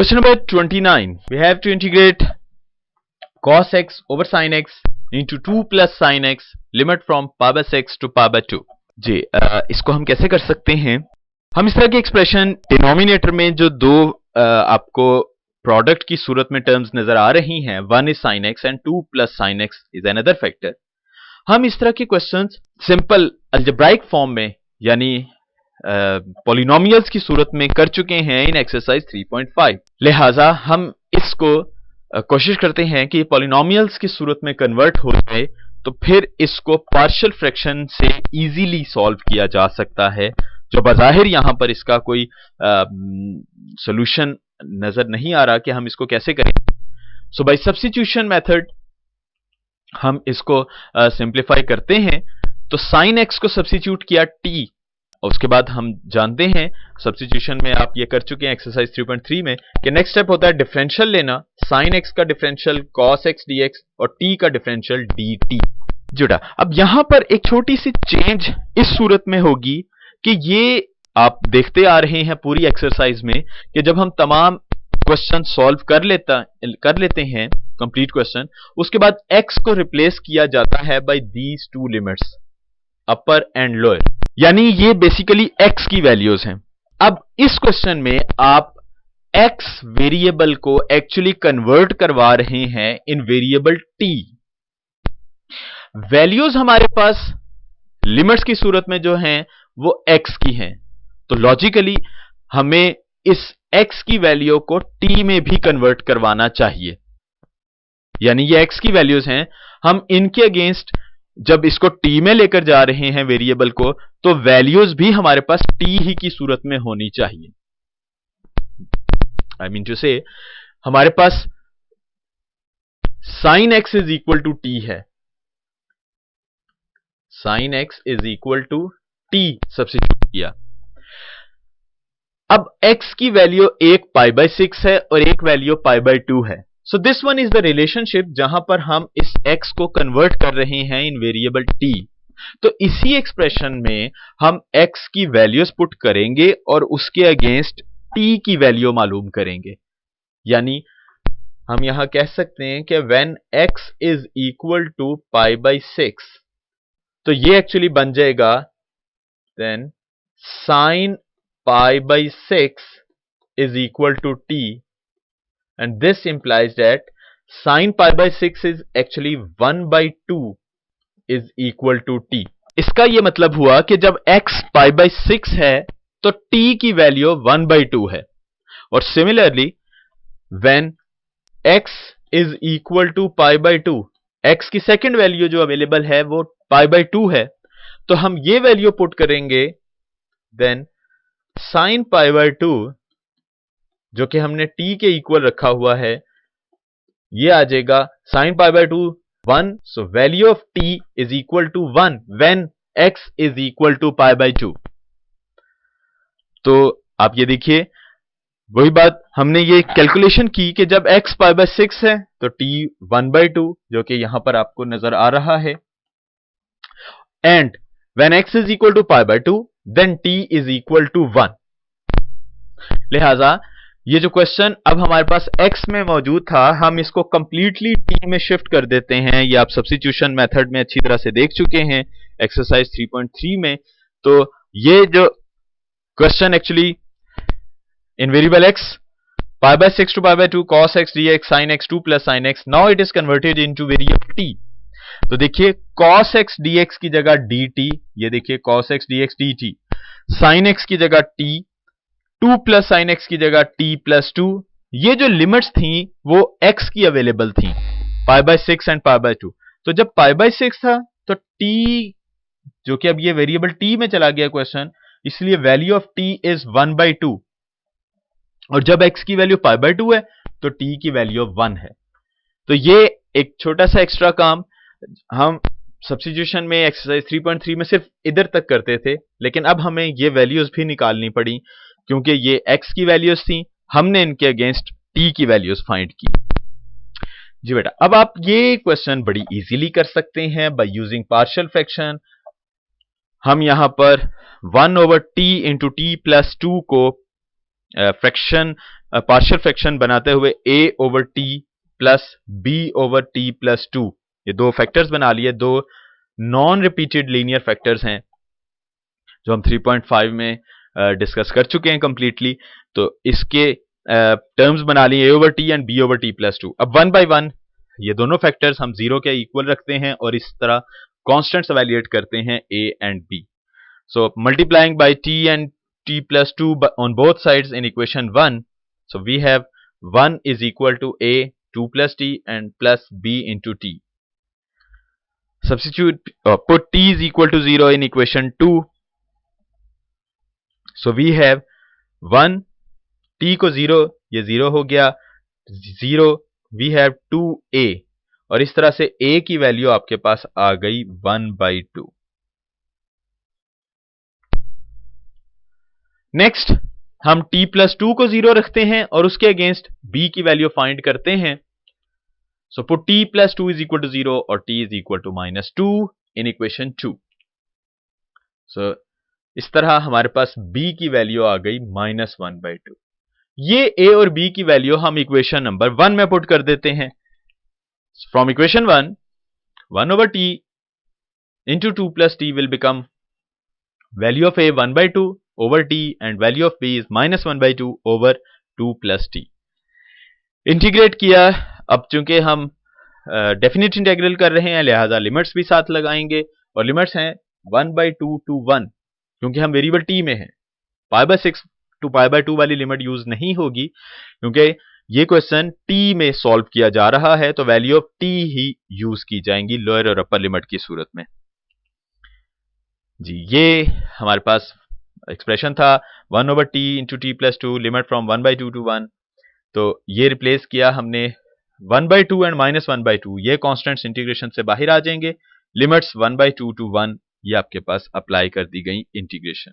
Question number 29. We have to integrate cos x over sin x into 2 plus sin x limit from pi by 6 to pi by 2. जी इसको हम कैसे कर सकते हैं? हम इस तरह की एक्सप्रेशन डिनोमिनेटर में जो दो आपको प्रोडक्ट की सूरत में टर्म्स नजर आ रही हैं, one is sin x and 2 plus sin x is another factor, हम इस तरह के क्वेश्चंस सिंपल अलजेब्राइक फॉर्म में यानी पॉलिनोमियल्स की सूरत में कर चुके हैं इन एक्सरसाइज 3.5। लिहाजा हम इसको कोशिश करते हैं कि पॉलिनोमियल्स की सूरत में कन्वर्ट हो जाए, तो फिर इसको पार्शियल फ्रैक्शन से इजीली सॉल्व किया जा सकता है, जो बज़ाहिर यहां पर इसका कोई सॉल्यूशन नजर नहीं आ रहा कि हम इसको कैसे करें। सो बाय सब्स्टिट्यूशन मेथड हम इसको सिंप्लीफाई करते हैं। तो sin x को सब्स्टिट्यूट किया t, और उसके बाद हम जानते हैं सब्स्टिट्यूशन में आप ये कर चुके हैं एक्सरसाइज 3.3 में कि नेक्स्ट स्टेप होता है डिफरेंशियल लेना, sin x का डिफरेंशियल cos x dx और t का डिफरेंशियल dt जुड़ा। अब यहां पर एक छोटी सी चेंज इस सूरत में होगी कि ये आप देखते आ रहे हैं पूरी एक्सरसाइज में कि जब हम तमाम क्वेश्चन सॉल्व कर लेते हैं कंप्लीट क्वेश्चन, उसके बाद x को रिप्लेस किया जाता है by these two limits, upper and lower, यानी ये बेसिकली x की वैल्यूज हैं। अब इस क्वेश्चन में आप x वेरिएबल को एक्चुअली कन्वर्ट करवा रहे हैं इन वेरिएबल t। वैल्यूज हमारे पास लिमिट्स की सूरत में जो हैं वो x की हैं, तो लॉजिकली हमें इस x की वैल्यू को t में भी कन्वर्ट करवाना चाहिए, यानी ये x की वैल्यूज हैं, हम इनके अगेंस्ट जब इसको t में लेकर जा रहे हैं वेरिएबल को, तो वैल्यूज भी हमारे पास t ही की सूरत में होनी चाहिए। आई मीन टू से हमारे पास sin x is equal to t है, sin x is equal to t substitute किया। अब x की वैल्यू एक पाई बाय 6 है और एक वैल्यू पाई बाय 2 है। So this one is the relationship जहां पर हम इस x को कन्वर्ट कर रहे हैं इन वेरिएबल t। तो इसी एक्सप्रेशन में हम x की वैल्यूज पुट करेंगे और उसके अगेंस्ट t की वैल्यू मालूम करेंगे, यानी हम यहां कह सकते हैं कि when x is equal to pi by 6, तो ये एक्चुअली बन जाएगा then sin pi by 6 is equal to t, and this implies that sin pi by 6 is actually 1 by 2 is equal to t। इसका यह मतलब हुआ कि जब x pi by 6 है तो t की वैल्यू 1 by 2 है, और similarly when x is equal to pi by 2, x की सेकेंड वैल्यू जो अवेलेबल है वो pi by 2 है, तो हम ये वैल्यू पुट करेंगे देन sin pi by 2 जो कि हमने t के इक्वल रखा हुआ है, ये आ जाएगा sin pi by 2 1, so value of t is equal to 1 when x is equal to pi by 2। तो आप ये देखिए वही बात हमने ये कैलकुलेशन की कि जब x pi by 6 है तो t 1 by 2 जो कि यहां पर आपको नजर आ रहा है, and when x is equal to pi by 2 then t is equal to 1। लिहाजा ये जो क्वेश्चन अब हमारे पास x में मौजूद था, हम इसको कंप्लीटली t में शिफ्ट कर देते हैं। ये आप सब्स्टिट्यूशन मेथड में अच्छी तरह से देख चुके हैं एक्सरसाइज 3.3 में। तो ये जो question actually in variable x pi by 6 to pi by 2 cos x dx sin x 2 plus sin x, now it is converted into variable t। तो देखिए cos x dx की जगह dt, ये देखिए cos x dx dt, sin x की जगह t, 2 plus sin x की जगह t प्लस 2। ये जो लिमिट्स थी वो x की अवेलेबल थी, पाई बाय 6 एंड पाई बाय 2। तो जब पाई बाय 6 था तो t जो कि अब ये वेरिएबल t में चला गया क्वेश्चन, इसलिए value of t is 1 by 2, और जब x की वैल्यू पाई बाय 2 है तो t की वैल्यू 1 है। तो ये एक छोटा सा एक्स्ट्रा काम हम सब्स्टिट्यूशन में एक्सरसाइज 3.3 में सिर्फ इधर तक करते थे, लेकिन अब हमें ये वैल्यूज भी निकालनी पड़ी क्योंकि ये x की वैल्यूज थी, हमने इनके अगेंस्ट t की वैल्यूज फाइंड की। जी बेटा, अब आप ये क्वेश्चन बड़ी इजीली कर सकते हैं बाय यूजिंग पार्शियल फ्रैक्शन। हम यहां पर 1 over t into t plus 2 को फ्रैक्शन पार्शियल फ्रैक्शन बनाते हुए a over t plus b over t plus 2, ये दो फैक्टर्स बना लिए, दो नॉन रिपीटेड लीनियर फैक्टर्स हैं जो हम 3.5 में डिस्कस कर चुके हैं कंप्लीटली। तो इसके टर्म्स बना लिए a over t and b over t plus 2। अब वन बाय वन ये दोनों फैक्टर्स हम जीरो के इक्वल रखते हैं और इस तरह कांस्टेंट्स इवैल्यूएट करते हैं a and b। So multiplying by t and t plus 2 on both sides in equation 1, so we have 1 is equal to a 2 plus t and plus b into t. Substitute put t is equal to 0 in equation 2, so we have 1, t को 0, ये 0 हो गया, 0 we have 2a, और इस तरह से a की value आपके पास आ गई 1/2। नेक्स्ट हम t प्लस 2 को 0 रखते हैं और उसके अगेंस्ट b की वैल्यू फाइंड करते हैं। So put t plus 2 is equal to 0 और t is equal to -2 in equation 2। सो इस तरह हमारे पास b की वैल्यू आ गई -1/2। ये a और b की वैल्यू हम इक्वेशन नंबर 1 में पुट कर देते हैं। From equation 1 over t into 2 plus t will become value of a 1/2 over t and value of b is -1/2 over 2 plus t। Integrate किया, अब चूंकि हम डेफिनेट इंटीग्रल कर रहे हैं लिहाजा लिमिट्स भी साथ लगाएंगे और लिमिट्स हैं 1/2 to 1, क्योंकि हम वेरिएबल t में हैं। π/6 to π/2 वाली लिमिट यूज नहीं होगी क्योंकि ये क्वेश्चन t में सॉल्व किया जा रहा है, तो value of t he use की जाएंगी लोअर और अपर लिमिट की सूरत में। जी ये हमारे पास एक्सप्रेशन था 1 over t into t plus 2 limit from 1/2 to 1। तो ये रिप्लेस किया हमने 1/2 एंड -1/2, ये कॉन्स्टेंट्स इंटीग्रेशन से बाहर आ जाएंगे। लिमिट्स 1/2 to 1 ये आपके पास अप्लाई कर दी गई इंटीग्रेशन।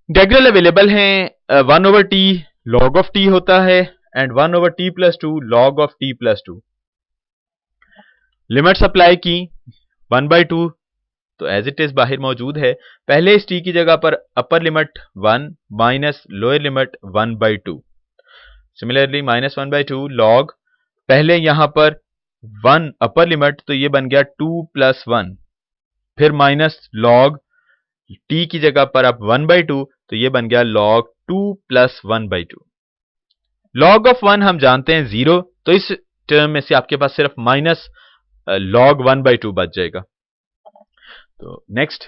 इंटीग्रल अवेलेबल हैं 1 over t log of t होता है and 1 over t plus 2 log of t plus 2। Limits apply की 1/2 तो एज इट इज बाहर मौजूद है। पहले इस t की जगह पर upper limit 1 minus lower limit 1/2। Similarly -1/2 log, पहले यहां पर 1 अपर लिमिट तो ये बन गया 2 + 1, फिर माइनस लॉग t की जगह पर अब 1/2 तो ये बन गया log 2 + 1/2। लॉग ऑफ 1 हम जानते हैं 0, तो इस टर्म में से आपके पास सिर्फ माइनस log 1/2 बच जाएगा। तो next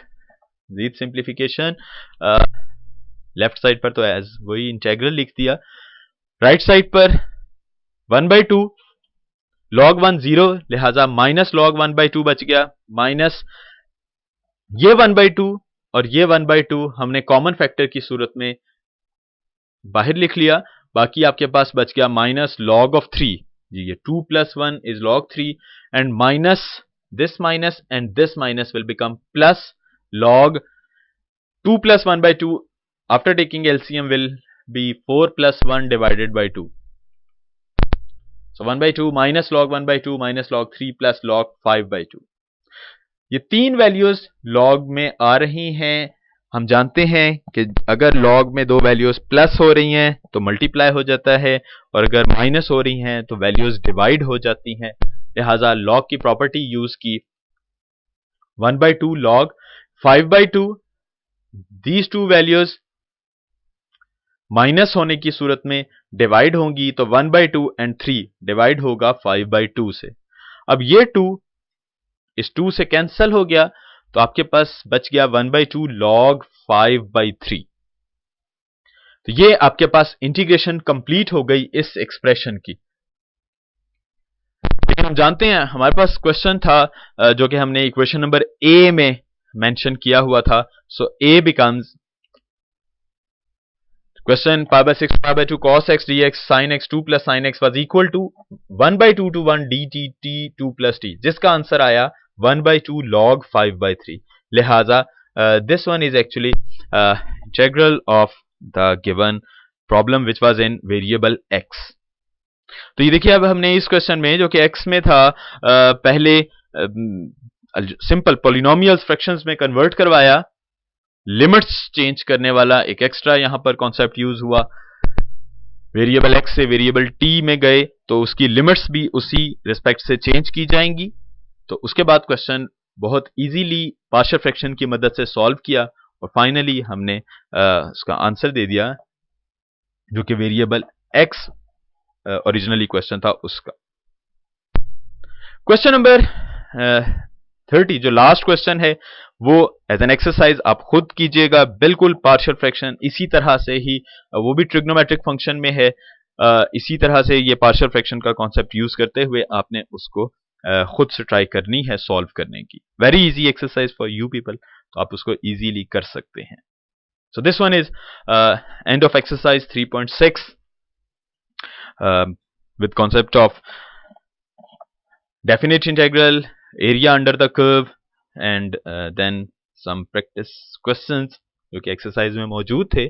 read simplification, left side पर तो एज वही इंटेग्रल लिख दिया, राइट साइड पर 1/2 log 1 0, लिहाजा माइनस log 1/2 बच गया, माइनस ये 1/2 और ये 1/2 हमने कॉमन फैक्टर की सूरत में बाहर लिख लिया। बाकी आपके पास बच गया माइनस log of 3, जी ये 2 + 1 is log 3 and minus this minus and this minus will become plus log 2 + 1/2 after taking LCM will be 4 + 1 divided by 2. So 1/2 minus log 1/2 minus log 3 plus log 5/2। ये तीन वैल्यूज log में आ रही हैं। हम जानते हैं कि अगर log में दो वैल्यूज प्लस हो रही हैं तो मल्टीप्लाई हो जाता है और अगर माइनस हो रही हैं तो वैल्यूज डिवाइड हो जाती हैं। लिहाजा log की प्रॉपर्टी यूज की 1/2 log 5/2, these two values minus होने की सूरत में डिवाइड होंगी तो 1/2 एंड 3 डिवाइड होगा 5/2 से। अब ये 2 इस 2 से कैंसल हो गया तो आपके पास बच गया 1/2 log 5/3। तो ये आपके पास इंटीग्रेशन कंप्लीट हो गई इस एक्सप्रेशन की। लेकिन हम जानते हैं हमारे पास क्वेश्चन था जो कि हमने इक्वेशन नंबर ए में मेंशन किया हुआ था। सो ए becomes question π/6 π/2 cos x dx sin x 2 + sin x was equal to 1/2 to 1 dt t 2 + t, जिसका आंसर आया 1/2 log 5/3। लिहाजा this one is actually integral of the given problem which was in variable x। तो ये देखिए अब हमने इस question में जो कि x में था पहले सिंपल पॉलिनोमियल्स फ्रैक्शंस में कन्वर्ट करवाया लिमिट्स चेंज करने वाला एक एक्स्ट्रा यहां पर कॉन्सेप्ट यूज हुआ। वेरिएबल x से वेरिएबल t में गए तो उसकी लिमिट्स भी उसी रिस्पेक्ट से चेंज की जाएंगी। तो उसके बाद क्वेश्चन बहुत इजीली पार्शियल फ्रैक्शन की मदद से सॉल्व किया और फाइनली हमने उसका आंसर दे दिया, जो कि वेरिएबल x ओरिजिनली क्वेश्चन था उसका। क्वेश्चन नंबर 30 जो लास्ट क्वेश्चन है वो एज एन एक्सरसाइज आप खुद कीजिएगा, बिल्कुल पार्शियल फ्रैक्शन इसी तरह से ही, वो भी ट्रिग्नोमेट्रिक फंक्शन में है, इसी तरह से ये पार्शियल फ्रैक्शन का कॉन्सेप्ट यूज करते हुए आपने उसको खुद से ट्राई करनी है सॉल्व करने की। Very easy exercise for you people, तो आप उसको इजीली कर सकते हैं। So this one is end of exercise 3.6 with concept of definite integral, area under the curve, and then some practice questions जो कि एक्सरसाइज में मौजूद थे।